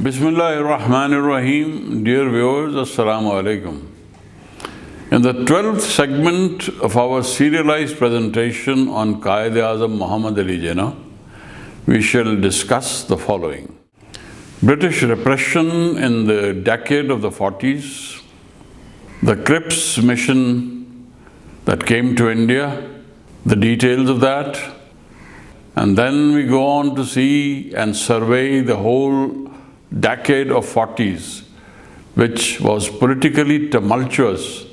Bismillahirrahmanirrahim. Dear viewers, Assalamu alaikum. In the 12th segment of our serialized presentation on Quaid Azam Muhammad Ali Jinnah, we shall discuss the following. British repression in the decade of the 40s, the Cripps mission that came to India, the details of that, and then we go on to see and survey the whole decade of 40s, which was politically tumultuous,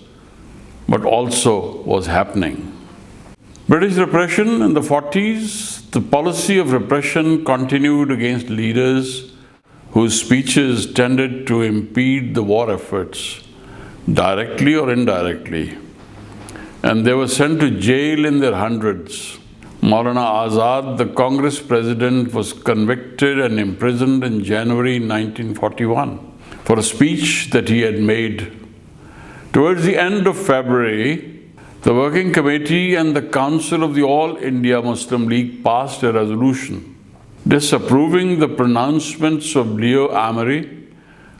but also was happening. British repression in the 40s, the policy of repression continued against leaders whose speeches tended to impede the war efforts, directly or indirectly, and they were sent to jail in their hundreds. Maulana Azad, the Congress president, was convicted and imprisoned in January 1941 for a speech that he had made. Towards the end of February, the Working Committee and the Council of the All India Muslim League passed a resolution disapproving the pronouncements of Leo Amery,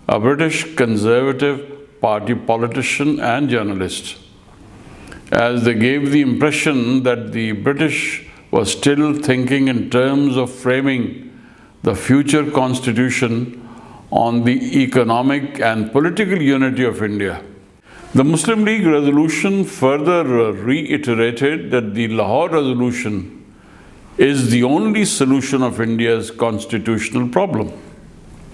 a British Conservative Party politician and journalist, as they gave the impression that the British was still thinking in terms of framing the future constitution on the economic and political unity of India. The Muslim League resolution further reiterated that the Lahore resolution is the only solution of India's constitutional problem.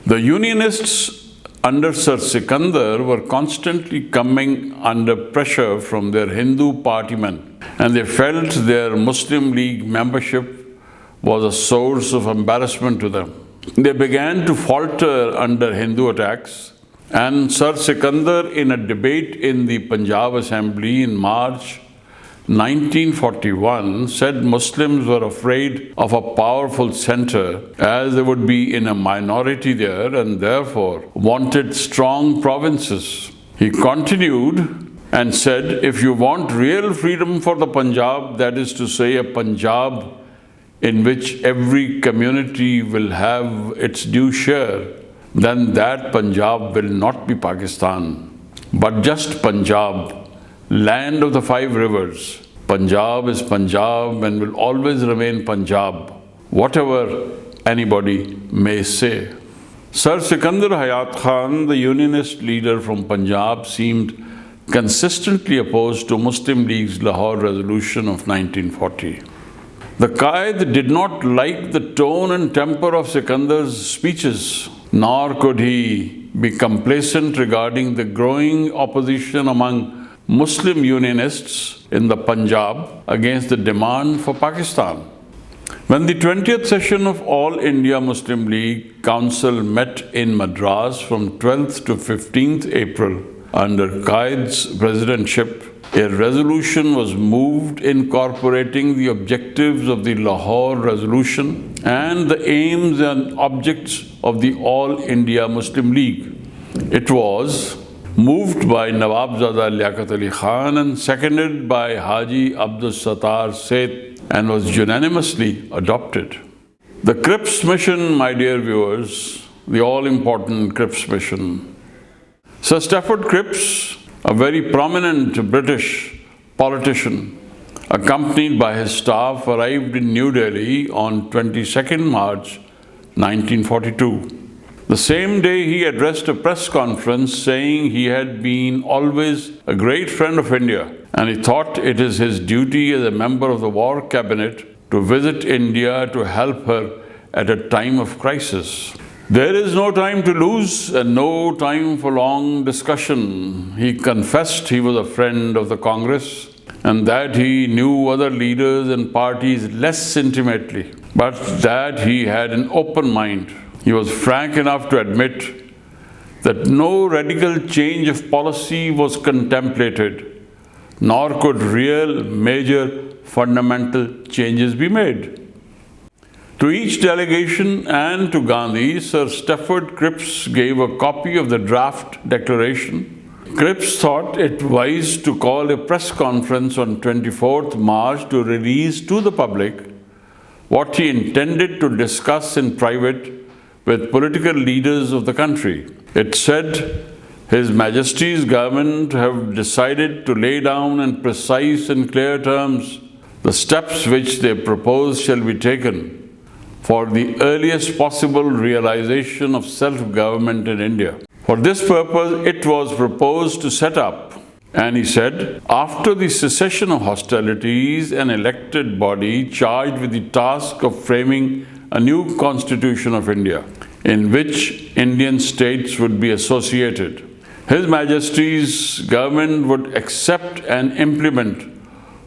The Unionists under Sir Sikandar were constantly coming under pressure from their Hindu partymen, and they felt their Muslim League membership was a source of embarrassment to them. They began to falter under Hindu attacks, and Sir Sikandar, in a debate in the Punjab Assembly in March 1941, said Muslims were afraid of a powerful centre as they would be in a minority there and therefore wanted strong provinces. He continued and said, if you want real freedom for the Punjab, that is to say a Punjab in which every community will have its due share, then that Punjab will not be Pakistan, but just Punjab, land of the 5 rivers. Punjab is Punjab and will always remain Punjab, whatever anybody may say. Sir Sikandar Hayat Khan, the Unionist leader from Punjab, seemed consistently opposed to Muslim League's Lahore resolution of 1940. The Quaid did not like the tone and temper of Sikandar's speeches, nor could he be complacent regarding the growing opposition among Muslim Unionists in the Punjab against the demand for Pakistan. When the 20th session of All India Muslim League Council met in Madras from 12th to 15th April under Quaid's presidentship, a resolution was moved incorporating the objectives of the Lahore resolution and the aims and objects of the All India Muslim League. It was moved by Nawabzada Liaquat Ali Khan and seconded by Haji Abdul Sattar Seth, and was unanimously adopted. The Cripps mission, my dear viewers, the all-important Cripps mission. Sir Stafford Cripps, a very prominent British politician, accompanied by his staff, arrived in New Delhi on 22nd March 1942. The same day he addressed a press conference saying he had been always a great friend of India, and he thought it is his duty as a member of the War Cabinet to visit India to help her at a time of crisis. There is no time to lose and no time for long discussion. He confessed he was a friend of the Congress and that he knew other leaders and parties less intimately, but that he had an open mind. He was frank enough to admit that no radical change of policy was contemplated, nor could real major fundamental changes be made. To each delegation and to Gandhi, Sir Stafford Cripps gave a copy of the draft declaration. Cripps thought it wise to call a press conference on 24th March to release to the public what he intended to discuss in private with political leaders of the country. It said, His Majesty's government have decided to lay down in precise and clear terms the steps which they propose shall be taken for the earliest possible realization of self-government in India. For this purpose, it was proposed to set up, and he said, after the cessation of hostilities, an elected body charged with the task of framing a new constitution of India, in which Indian states would be associated. His Majesty's government would accept and implement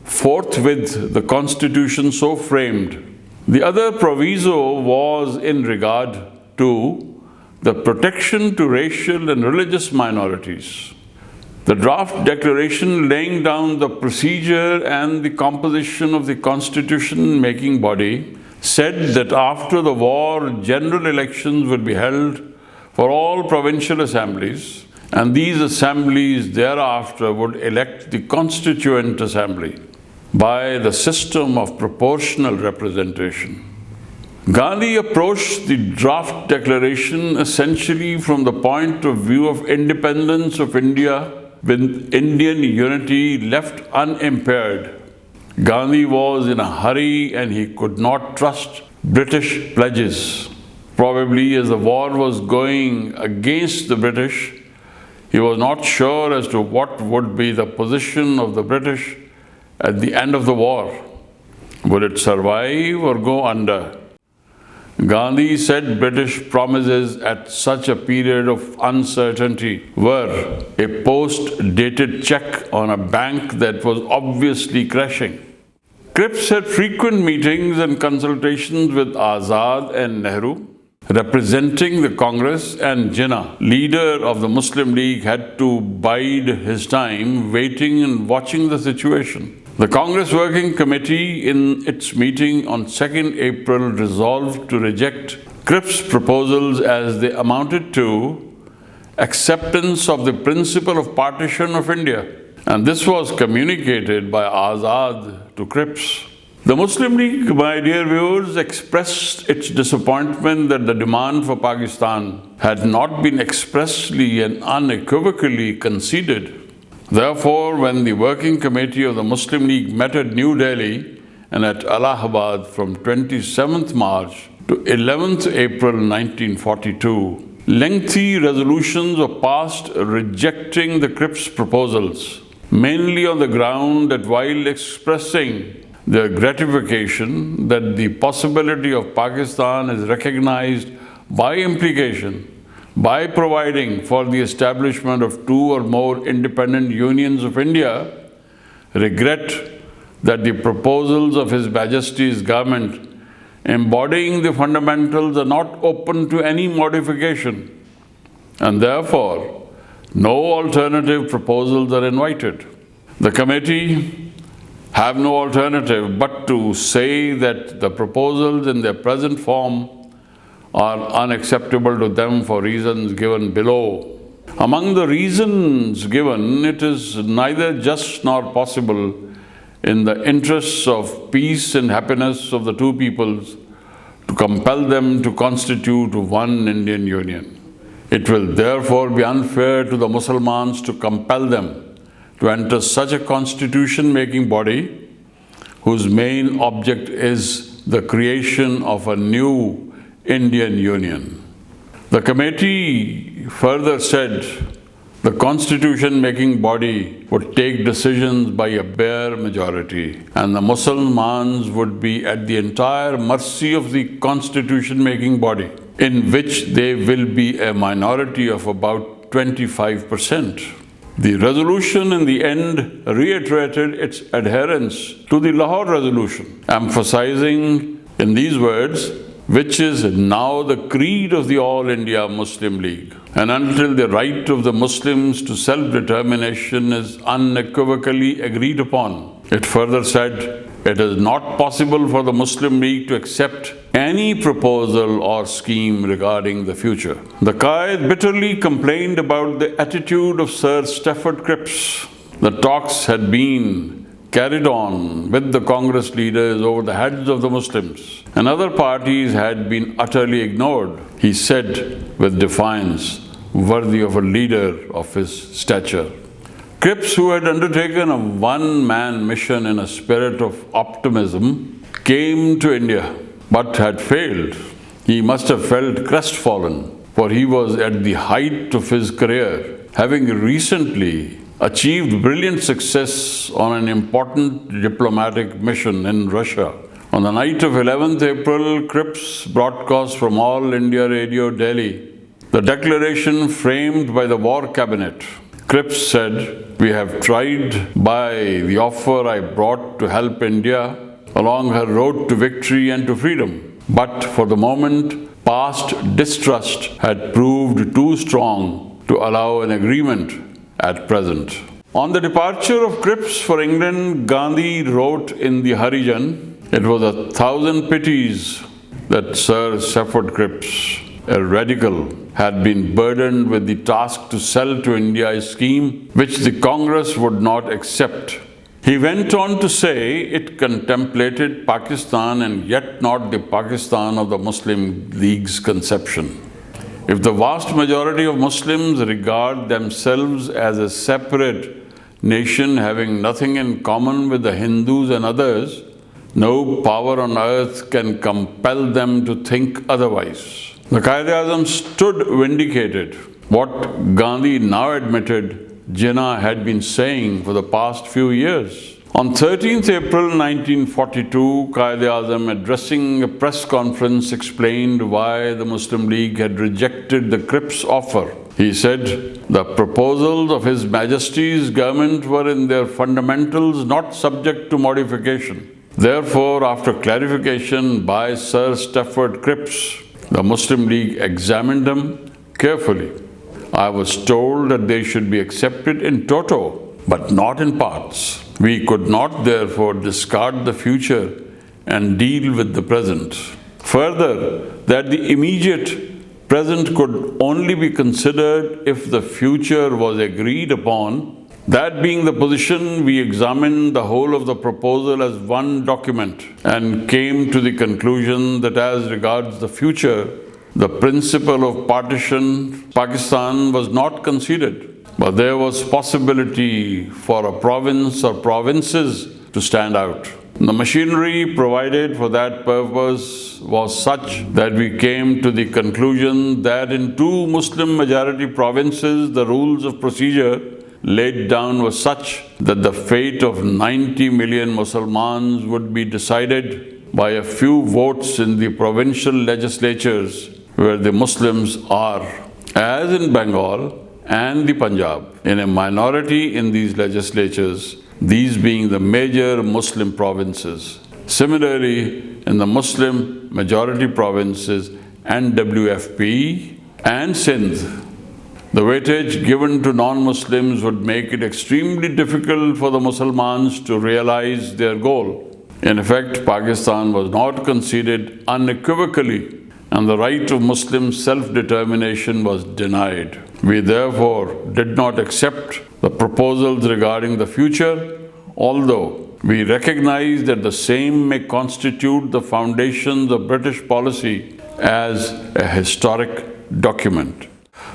forthwith the constitution so framed. The other proviso was in regard to the protection to racial and religious minorities. The draft declaration laying down the procedure and the composition of the constitution-making body said that after the war, general elections would be held for all provincial assemblies, and these assemblies thereafter would elect the Constituent Assembly by the system of proportional representation. Gandhi approached the draft declaration essentially from the point of view of independence of India with Indian unity left unimpaired. Gandhi was in a hurry and he could not trust British pledges. Probably as the war was going against the British, he was not sure as to what would be the position of the British at the end of the war. Would it survive or go under? Gandhi said British promises at such a period of uncertainty were a post-dated check on a bank that was obviously crashing. Cripps had frequent meetings and consultations with Azad and Nehru. Representing the Congress, and Jinnah, leader of the Muslim League, had to bide his time waiting and watching the situation. The Congress Working Committee in its meeting on 2nd April resolved to reject Cripps' proposals as they amounted to acceptance of the principle of partition of India, and this was communicated by Azad to Cripps. The Muslim League, my dear viewers, expressed its disappointment that the demand for Pakistan had not been expressly and unequivocally conceded. Therefore, when the Working Committee of the Muslim League met at New Delhi and at Allahabad from 27th March to 11th April 1942, lengthy resolutions were passed rejecting the Cripps proposals, mainly on the ground that while expressing their gratification that the possibility of Pakistan is recognized by implication by providing for the establishment of two or more independent unions of India, regret that the proposals of His Majesty's government embodying the fundamentals are not open to any modification, and therefore no alternative proposals are invited. The committee have no alternative but to say that the proposals in their present form are unacceptable to them for reasons given below. Among the reasons given, it is neither just nor possible in the interests of peace and happiness of the two peoples to compel them to constitute one Indian Union. It will therefore be unfair to the Muslims to compel them to enter such a constitution-making body whose main object is the creation of a new Indian Union. The committee further said the constitution-making body would take decisions by a bare majority, and the Muslims would be at the entire mercy of the constitution-making body, in which they will be a minority of about 25%. The resolution in the end reiterated its adherence to the Lahore resolution, emphasizing in these words, which is now the creed of the All India Muslim League. And until the right of the Muslims to self-determination is unequivocally agreed upon, it further said, it is not possible for the Muslim League to accept any proposal or scheme regarding the future. The Quaid bitterly complained about the attitude of Sir Stafford Cripps. The talks had been carried on with the Congress leaders over the heads of the Muslims, and other parties had been utterly ignored, he said with defiance, worthy of a leader of his stature. Cripps, who had undertaken a one-man mission in a spirit of optimism, came to India but had failed. He must have felt crestfallen, for he was at the height of his career, having recently achieved brilliant success on an important diplomatic mission in Russia. On the night of 11th April, Cripps broadcast from All India Radio Delhi the declaration framed by the War Cabinet. Cripps said, "We have tried by the offer I brought to help India along her road to victory and to freedom. But for the moment, past distrust had proved too strong to allow an agreement at present." On the departure of Cripps for England, Gandhi wrote in the Harijan, "It was 1,000 pities that Sir Stafford Cripps, a radical, had been burdened with the task to sell to India a scheme which the Congress would not accept." He went on to say it contemplated Pakistan and yet not the Pakistan of the Muslim League's conception. If the vast majority of Muslims regard themselves as a separate nation having nothing in common with the Hindus and others, no power on earth can compel them to think otherwise. The Quaid stood vindicated. What Gandhi now admitted Jinnah had been saying for the past few years. On 13th April 1942, Quaid addressing a press conference explained why the Muslim League had rejected the Cripps offer. He said, "The proposals of His Majesty's government were in their fundamentals not subject to modification. Therefore, after clarification by Sir Stafford Cripps, the Muslim League examined them carefully. I was told that they should be accepted in toto, but not in parts. We could not therefore discard the future and deal with the present. Further, that the immediate present could only be considered if the future was agreed upon. That being the position, we examined the whole of the proposal as one document and came to the conclusion that as regards the future, the principle of partition, Pakistan was not conceded, but there was possibility for a province or provinces to stand out. The machinery provided for that purpose was such that we came to the conclusion that in two Muslim majority provinces, the rules of procedure laid down were such that the fate of 90 million Muslims would be decided by a few votes in the provincial legislatures where the Muslims are, as in Bengal and the Punjab, in a minority in these legislatures, these being the major Muslim provinces. Similarly, in the Muslim majority provinces NWFP and Sindh, the weightage given to non-Muslims would make it extremely difficult for the Muslims to realize their goal. In effect, Pakistan was not conceded unequivocally, and the right of Muslim self-determination was denied. We therefore did not accept the proposals regarding the future, although we recognize that the same may constitute the foundations of British policy as a historic document.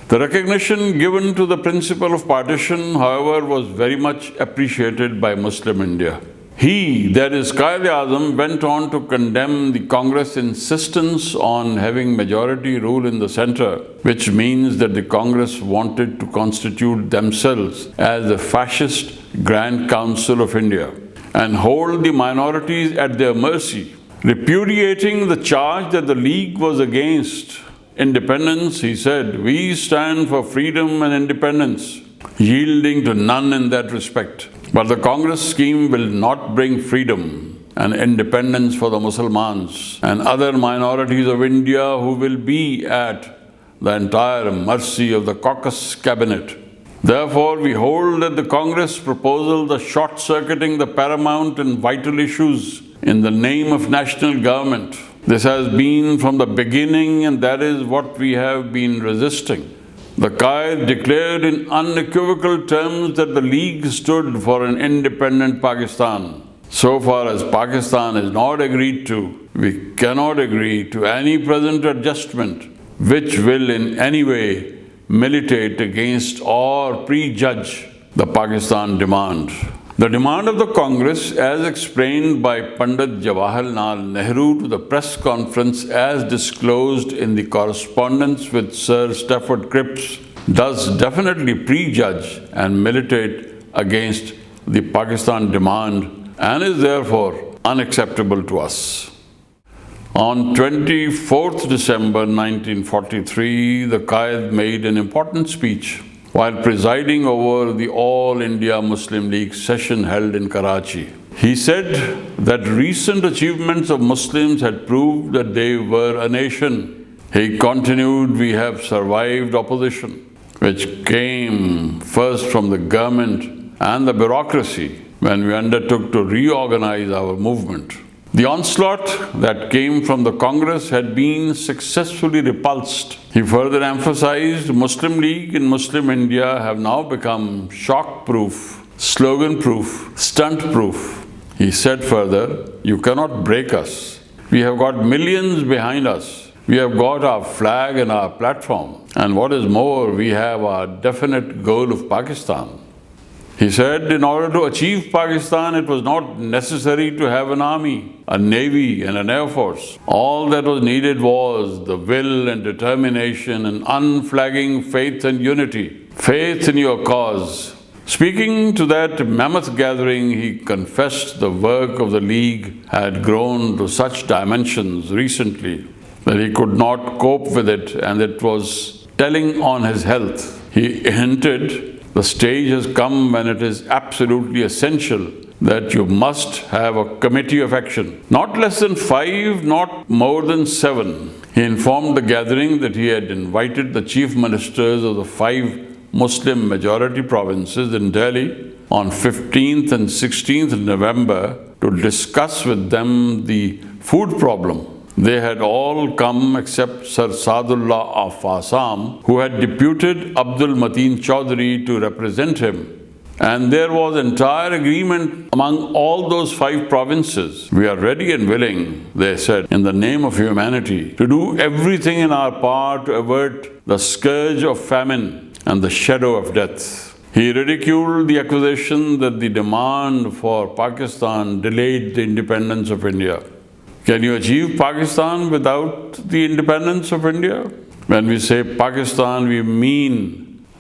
The recognition given to the principle of partition, however, was very much appreciated by Muslim India. He, that is Quaid, went on to condemn the Congress' insistence on having majority rule in the center, which means that the Congress wanted to constitute themselves as the fascist Grand Council of India and hold the minorities at their mercy. Repudiating the charge that the League was against independence, he said, "We stand for freedom and independence, yielding to none in that respect. But the Congress scheme will not bring freedom and independence for the Muslims and other minorities of India who will be at the entire mercy of the caucus cabinet. Therefore, we hold that the Congress proposals are short-circuiting the paramount and vital issues in the name of national government. This has been from the beginning, and that is what we have been resisting. The Quaid declared in unequivocal terms that the League stood for an independent Pakistan. So far as Pakistan is not agreed to, we cannot agree to any present adjustment which will in any way militate against or prejudge the Pakistan demand. The demand of the Congress, as explained by Pandit Jawaharlal Nehru to the press conference as disclosed in the correspondence with Sir Stafford Cripps, does definitely prejudge and militate against the Pakistan demand and is therefore unacceptable to us. On 24th December 1943, the Quaid made an important speech while presiding over the All India Muslim League session held in Karachi. He said that recent achievements of Muslims had proved that they were a nation. He continued, "We have survived opposition, which came first from the government and the bureaucracy when we undertook to reorganize our movement. The onslaught that came from the Congress had been successfully repulsed." He further emphasized, "Muslim League and Muslim India have now become shock-proof, slogan-proof, stunt-proof." He said further, "You cannot break us. We have got millions behind us. We have got our flag and our platform. And what is more, we have our definite goal of Pakistan." He said in order to achieve Pakistan, it was not necessary to have an army, a navy, and an air force. All that was needed was the will and determination and unflagging faith and unity. Faith in your cause. Speaking to that mammoth gathering, he confessed the work of the League had grown to such dimensions recently that he could not cope with it and it was telling on his health. He hinted, "The stage has come when it is absolutely essential that you must have a committee of action. Not less than 5, not more than 7. He informed the gathering that he had invited the chief ministers of the 5 Muslim majority provinces in Delhi on 15th and 16th November to discuss with them the food problem. They had all come except Sir Saadullah of Azam, who had deputed Abdul Mateen Chaudhary to represent him. And there was entire agreement among all those 5 provinces. We are ready and willing," they said, "in the name of humanity, to do everything in our power to avert the scourge of famine and the shadow of death." He ridiculed the accusation that the demand for Pakistan delayed the independence of India. Can you achieve Pakistan without the independence of India? When we say Pakistan, we mean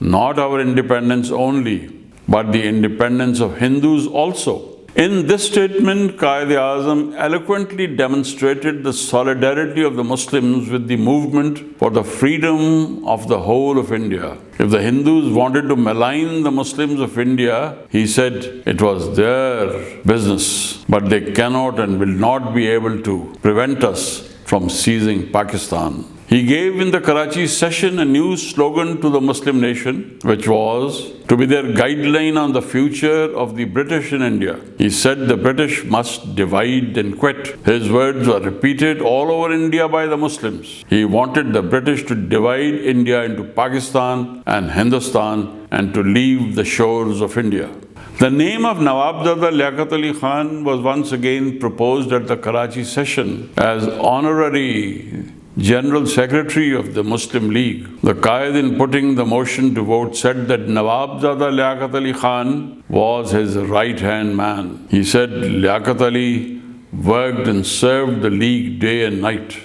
not our independence only, but the independence of Hindus also. In this statement, Quaid-e-Azam eloquently demonstrated the solidarity of the Muslims with the movement for the freedom of the whole of India. If the Hindus wanted to malign the Muslims of India, he said it was their business, but they cannot and will not be able to prevent us from seizing Pakistan. He gave in the Karachi session a new slogan to the Muslim nation, which was to be their guideline on the future of the British in India. He said the British must divide and quit. His words were repeated all over India by the Muslims. He wanted the British to divide India into Pakistan and Hindustan and to leave the shores of India. The name of Nawabzada Liaquat Ali Khan was once again proposed at the Karachi session as honorary General Secretary of the Muslim League. The Quaid, in putting the motion to vote, said that Nawabzada Liaquat Ali Khan was his right-hand man. He said Liaquat Ali worked and served the League day and night,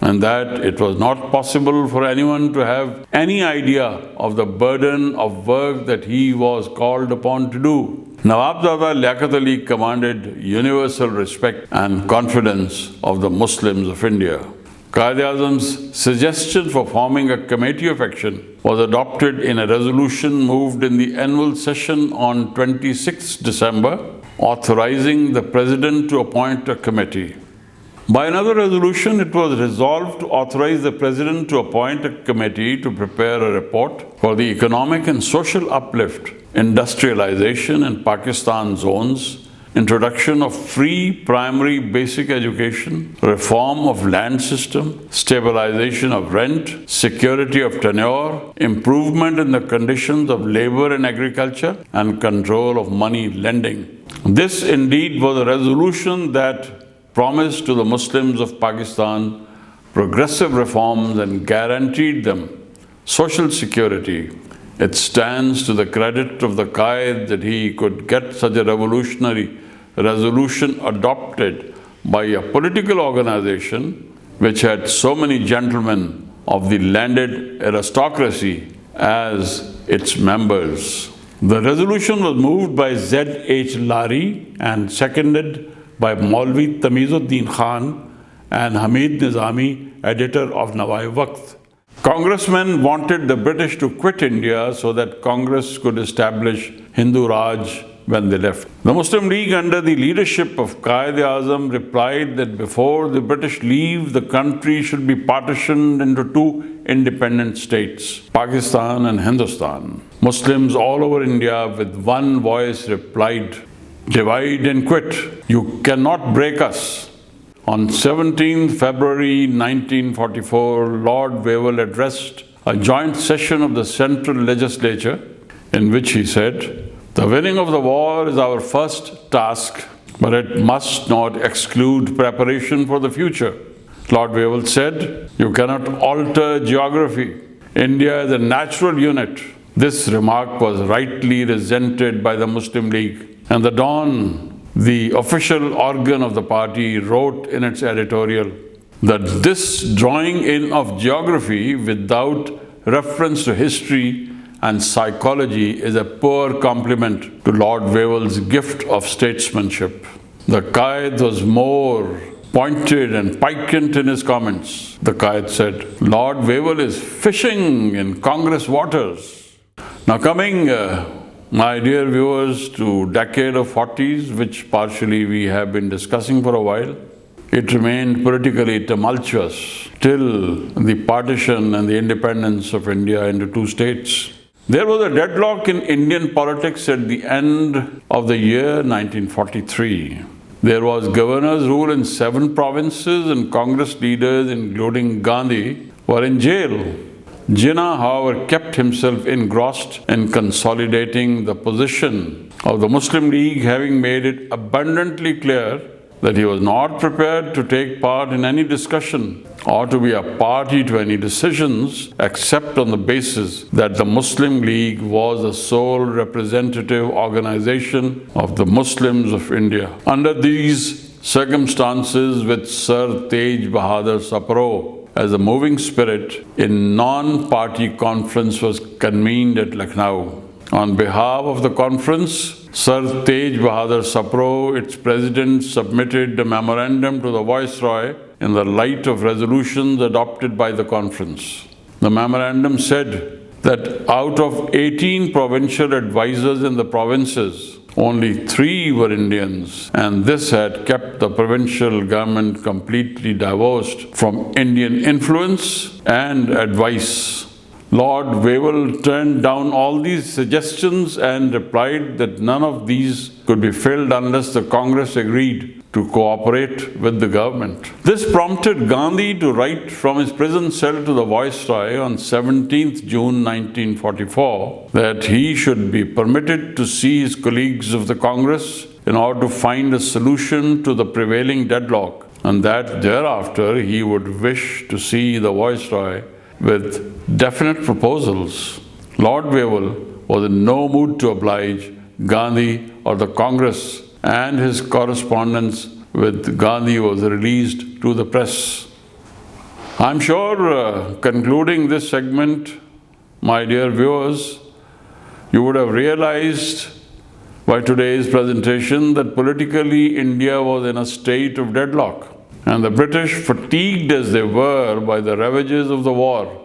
and that it was not possible for anyone to have any idea of the burden of work that he was called upon to do. Nawabzada Liaquat Ali commanded universal respect and confidence of the Muslims of India. Quaid-e-Azam's suggestion for forming a committee of action was adopted in a resolution moved in the annual session on 26 December, authorizing the President to appoint a committee. By another resolution, it was resolved to authorize the President to appoint a committee to prepare a report for the economic and social uplift, industrialization in Pakistan zones introduction of free primary basic education, reform of land system, stabilization of rent, security of tenure, improvement in the conditions of labor in agriculture, and control of money lending. This indeed was a resolution that promised to the Muslims of Pakistan progressive reforms and guaranteed them social security. It stands to the credit of the Quaid that he could get such a revolutionary resolution adopted by a political organization which had so many gentlemen of the landed aristocracy as its members. The resolution was moved by Z.H. Lari and seconded by Maulvi Tamizuddin Khan and Hamid Nizami, editor of Nawai-Waqt. Congressmen wanted the British to quit India so that Congress could establish Hindu Raj when they left. The Muslim League under the leadership of Quaid Azam replied that before the British leave, the country should be partitioned into two independent states, Pakistan and Hindustan. Muslims all over India with one voice replied, "Divide and quit. You cannot break us." On 17th February 1944, Lord Wavell addressed a joint session of the Central Legislature in which he said, "The winning of the war is our first task, but it must not exclude preparation for the future." Lord Wavell said, "You cannot alter geography. India is a natural unit." This remark was rightly resented by the Muslim League, and the Dawn, the official organ of the party, wrote in its editorial that this drawing in of geography without reference to history and psychology is a poor compliment to Lord Wavell's gift of statesmanship. The Quaid was more pointed and piquant in his comments. The Quaid said, "Lord Wavell is fishing in Congress waters." Now coming, my dear viewers, to decade of 40s, which partially we have been discussing for a while, it remained politically tumultuous till the partition and the independence of India into two states. There was a deadlock in Indian politics at the end of the year 1943. There was governor's rule in 7 provinces and Congress leaders, including Gandhi, were in jail. Jinnah, however, kept himself engrossed in consolidating the position of the Muslim League, having made it abundantly clear that he was not prepared to take part in any discussion or to be a party to any decisions except on the basis that the Muslim League was the sole representative organization of the Muslims of India. Under these circumstances, with Sir Tej Bahadur Sapro as a moving spirit, a non-party conference was convened at Lucknow. On behalf of the conference, Sir Tej Bahadur Sapro, its president, submitted a memorandum to the Viceroy in the light of resolutions adopted by the conference. The memorandum said that out of 18 provincial advisors in the provinces, only 3 were Indians, and this had kept the provincial government completely divorced from Indian influence and advice. Lord Wavell turned down all these suggestions and replied that none of these could be filled unless the Congress agreed to cooperate with the government. This prompted Gandhi to write from his prison cell to the Viceroy on 17th June 1944 that he should be permitted to see his colleagues of the Congress in order to find a solution to the prevailing deadlock, and that thereafter he would wish to see the Viceroy with definite proposals. Lord Wavell was in no mood to oblige Gandhi or the Congress, and his correspondence with Gandhi was released to the press. I'm sure, concluding this segment, my dear viewers, you would have realized by today's presentation that politically India was in a state of deadlock. And the British, fatigued as they were by the ravages of the war,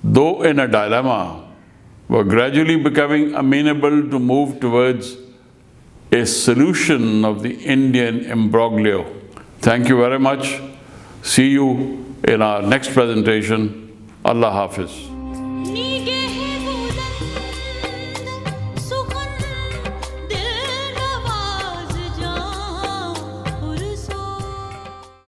though in a dilemma, were gradually becoming amenable to move towards a solution of the Indian imbroglio. Thank you very much. See you in our next presentation. Allah Hafiz.